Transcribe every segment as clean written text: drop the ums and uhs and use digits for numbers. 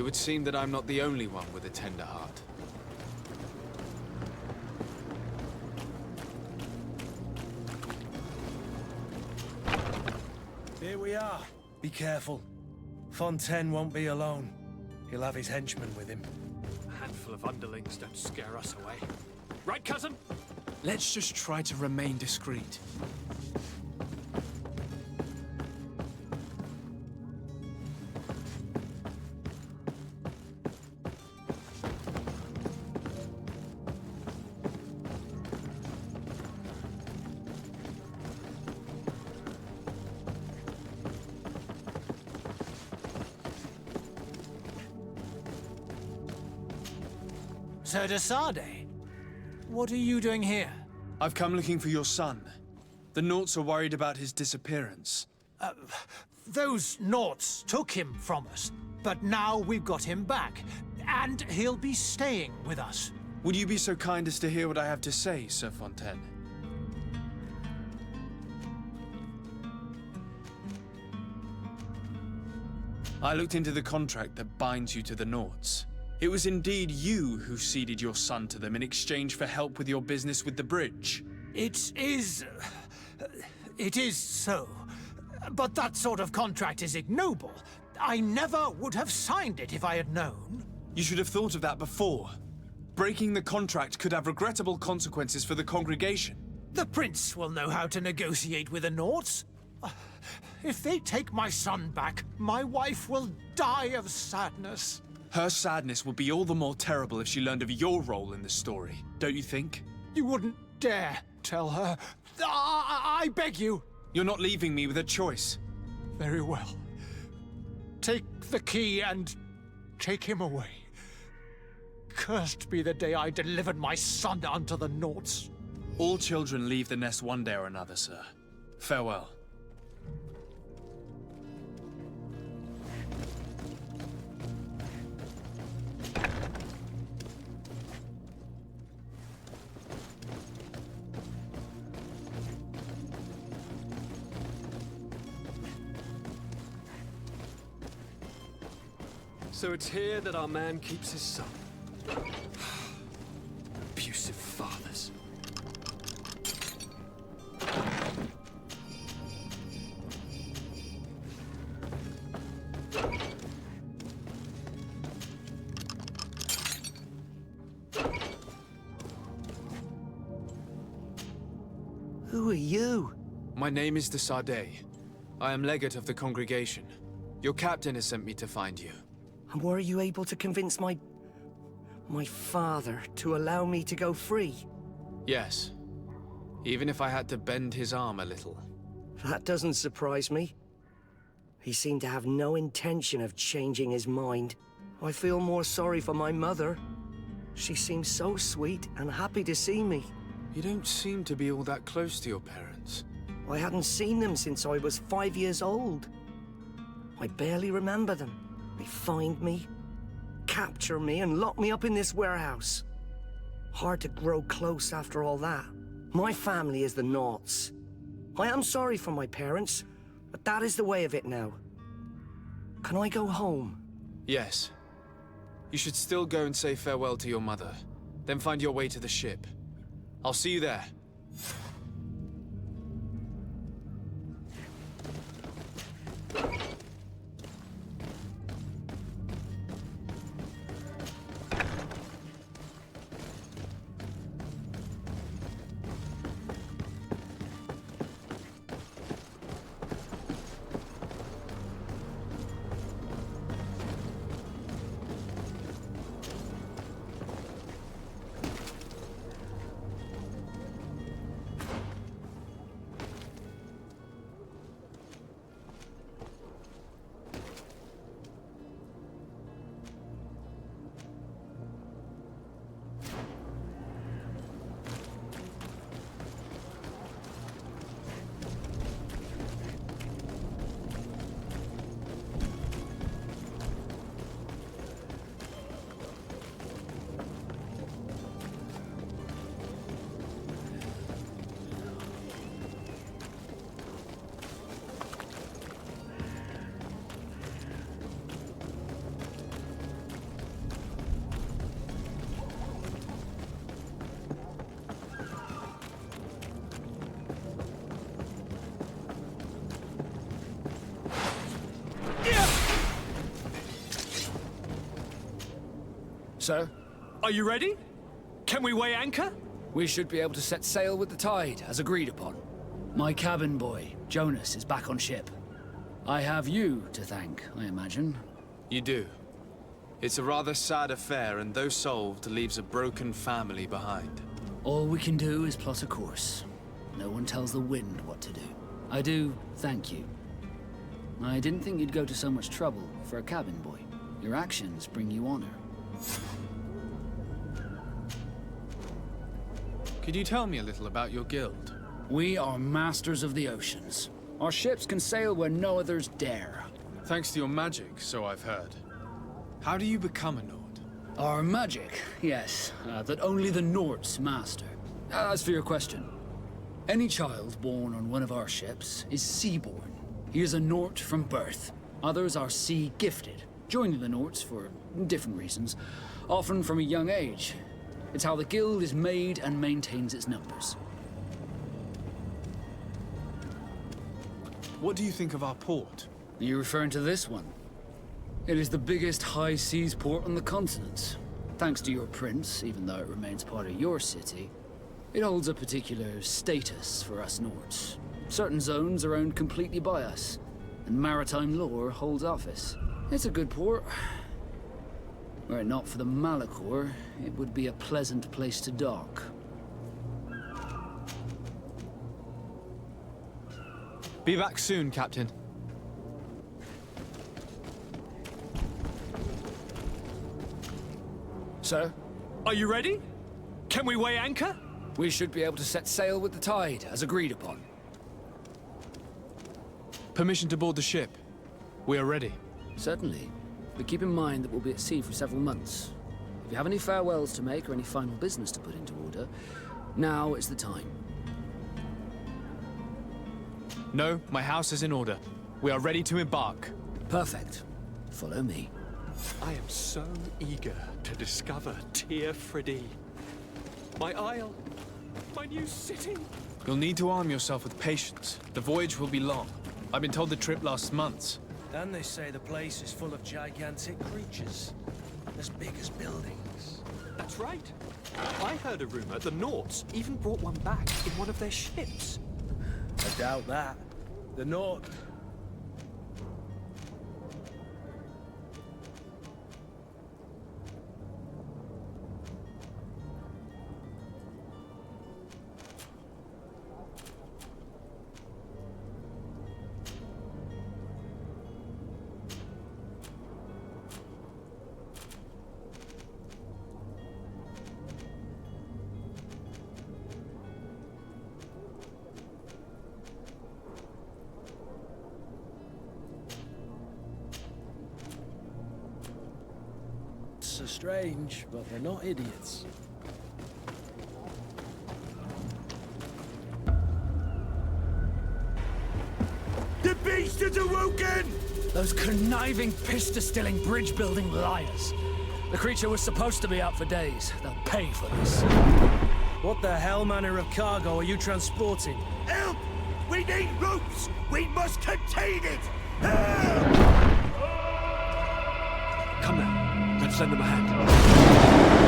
would seem that I'm not the only one with a tender heart. Here we are. Be careful. Fontaine won't be alone. He'll have his henchmen with him. A handful of underlings don't scare us away. Right, cousin? Let's just try to remain discreet. Sir de Sade, what are you doing here? I've come looking for your son. The Naughts are worried about his disappearance. Those Naughts took him from us, but now we've got him back, and he'll be staying with us. Would you be so kind as to hear what I have to say, Sir Fontaine? I looked into the contract that binds you to the Naughts. It was indeed you who ceded your son to them in exchange for help with your business with the bridge. It is so. But that sort of contract is ignoble. I never would have signed it if I had known. You should have thought of that before. Breaking the contract could have regrettable consequences for the congregation. The prince will know how to negotiate with the Naughts. If they take my son back, my wife will die of sadness. Her sadness would be all the more terrible if she learned of your role in the story, don't you think? You wouldn't dare tell her. I beg you. You're not leaving me with a choice. Very well. Take the key and take him away. Cursed be the day I delivered my son unto the Naughts. All children leave the nest one day or another, sir. Farewell. So it's here that our man keeps his son. Abusive fathers. Who are you? My name is de Sade. I am legate of the congregation. Your captain has sent me to find you. And were you able to convince my father to allow me to go free? Yes. Even if I had to bend his arm a little. That doesn't surprise me. He seemed to have no intention of changing his mind. I feel more sorry for my mother. She seems so sweet and happy to see me. You don't seem to be all that close to your parents. I hadn't seen them since I was 5 years old. I barely remember them. They find me, capture me, and lock me up in this warehouse. Hard to grow close after all that. My family is the Naughts. I am sorry for my parents, but that is the way of it now. Can I go home? Yes. You should still go and say farewell to your mother. Then find your way to the ship. I'll see you there. Sir, Are you ready? Can we weigh anchor? we should be able to set sail with the tide, as agreed upon. My cabin boy, Jonas, is back on ship. I have you to thank, I imagine. You do. It's a rather sad affair, and though solved, leaves a broken family behind. All we can do is plot a course. No one tells the wind what to do. I do thank you. I didn't think you'd go to so much trouble for a cabin boy. Your actions bring you honor. Could you tell me a little about your guild? We are masters of the oceans. Our ships can sail where no others dare. Thanks to your magic, so I've heard. How do you become a Nord? Our magic, yes, that only the Nords master. As for your question, any child born on one of our ships is seaborn. He is a Nord from birth. Others are sea-gifted, joining the Nords for different reasons, often from a young age. It's how the guild is made and maintains its numbers. What do you think of our port? Are you referring to this one? It is the biggest high seas port on the continent. Thanks to your prince, even though it remains part of your city, it holds a particular status for us Nords. Certain zones are owned completely by us, and maritime law holds office. It's a good port. Were it not for the Malachor, it would be a pleasant place to dock. Be back soon, Captain. Sir, Are you ready? Can we weigh anchor? we should be able to set sail with the tide, as agreed upon. Permission to board the ship. We are ready. Certainly. But keep in mind that we'll be at sea for several months. If you have any farewells to make or any final business to put into order, now is the time. No, my house is in order. We are ready to embark. Perfect. Follow me. I am so eager to discover Tyr Freddy. My isle, my new city. You'll need to arm yourself with patience. The voyage will be long. I've been told the trip lasts months. And they say the place is full of gigantic creatures, as big as buildings. That's right. I heard a rumor the Nords even brought one back in one of their ships. I doubt that. The Nord. Are strange, but they're not idiots. The beast is awoken! Those conniving, piss-distilling, bridge-building liars. The creature was supposed to be out for days. They'll pay for this. What the hell manner of cargo are you transporting? Help! We need ropes! We must contain it! Help! Come now, let's lend them a hand.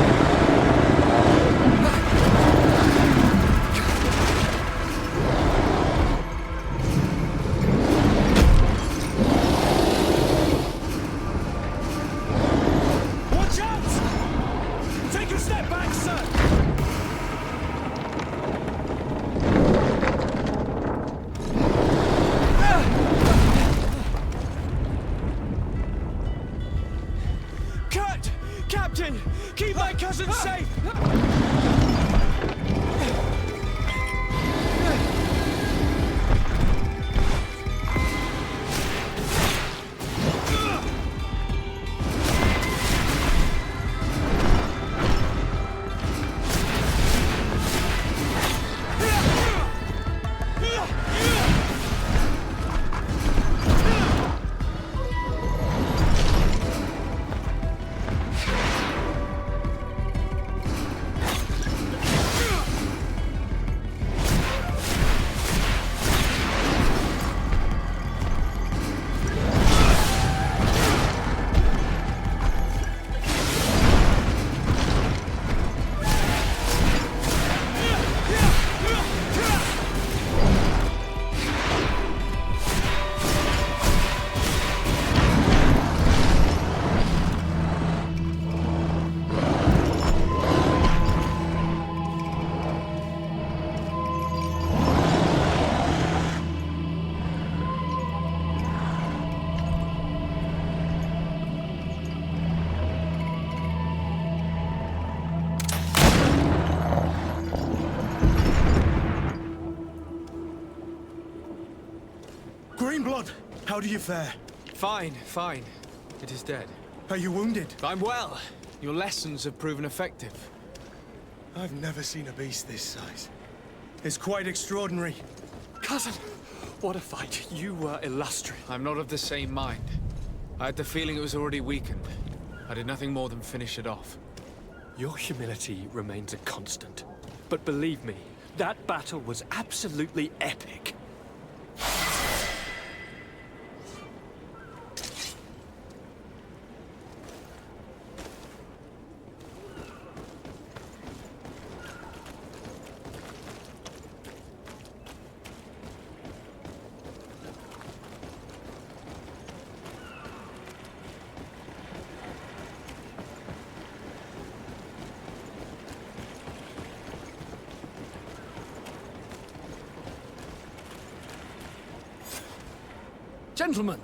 Watch out! Take a step back, sir! Captain! Greenblood! How do you fare? Fine, fine. It is dead. Are you wounded? I'm well. Your lessons have proven effective. I've never seen a beast this size. It's quite extraordinary. Cousin, what a fight. You were illustrious. I'm not of the same mind. I had the feeling it was already weakened. I did nothing more than finish it off. Your humility remains a constant. But believe me, that battle was absolutely epic. Gentlemen!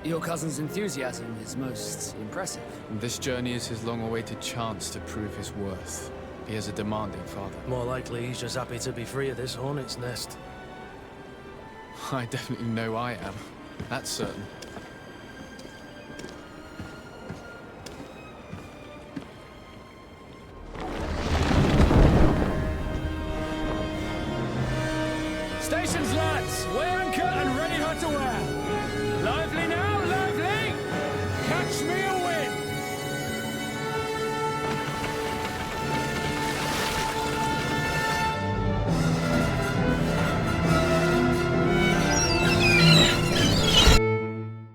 Your cousin's enthusiasm is most impressive. This journey is his long-awaited chance to prove his worth. He has a demanding father. More likely he's just happy to be free of this hornet's nest. I definitely know I am. That's certain. Stations, lads! Weigh anchor and ready her to wear!